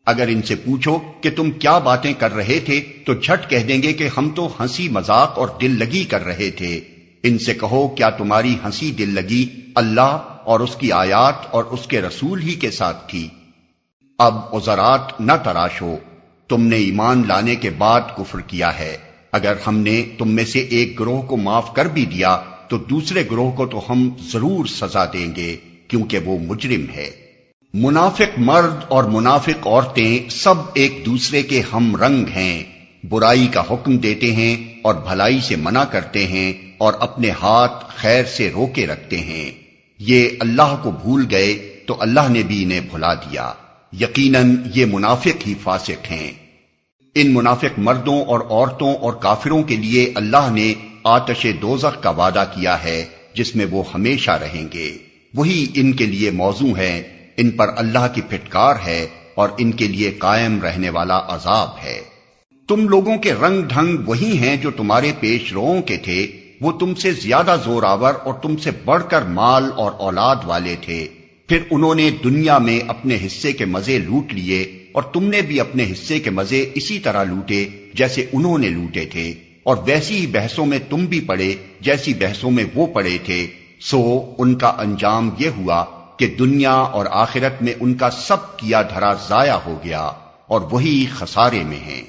اگر ان سے پوچھو کہ تم کیا باتیں کر رہے تھے تو جھٹ کہہ دیں گے کہ ہم تو ہنسی مذاق اور دل لگی کر رہے تھے۔ ان سے کہو کیا تمہاری ہنسی دل لگی اللہ اور اس کی آیات اور اس کے رسول ہی کے ساتھ تھی؟ اب عذرات نہ تراشو، تم نے ایمان لانے کے بعد کفر کیا ہے۔ اگر ہم نے تم میں سے ایک گروہ کو معاف کر بھی دیا تو دوسرے گروہ کو تو ہم ضرور سزا دیں گے کیونکہ وہ مجرم ہے۔ منافق مرد اور منافق عورتیں سب ایک دوسرے کے ہم رنگ ہیں، برائی کا حکم دیتے ہیں اور بھلائی سے منع کرتے ہیں اور اپنے ہاتھ خیر سے روکے رکھتے ہیں۔ یہ اللہ کو بھول گئے تو اللہ نے بھی انہیں بھلا دیا، یقیناً یہ منافق ہی فاسق ہیں۔ ان منافق مردوں اور عورتوں اور کافروں کے لیے اللہ نے آتش دوزخ کا وعدہ کیا ہے جس میں وہ ہمیشہ رہیں گے، وہی ان کے لیے موزوں ہے، ان پر اللہ کی پھٹکار ہے اور ان کے لیے قائم رہنے والا عذاب ہے۔ تم لوگوں کے رنگ ڈھنگ وہی ہیں جو تمہارے پیش روؤں کے تھے، وہ تم سے زیادہ زور آور اور تم سے بڑھ کر مال اور اولاد والے تھے، پھر انہوں نے دنیا میں اپنے حصے کے مزے لوٹ لیے اور تم نے بھی اپنے حصے کے مزے اسی طرح لوٹے جیسے انہوں نے لوٹے تھے، اور ویسی ہی بحثوں میں تم بھی پڑے جیسی بحثوں میں وہ پڑے تھے، سو ان کا انجام یہ ہوا کہ دنیا اور آخرت میں ان کا سب کیا دھرا ضائع ہو گیا اور وہی خسارے میں ہیں۔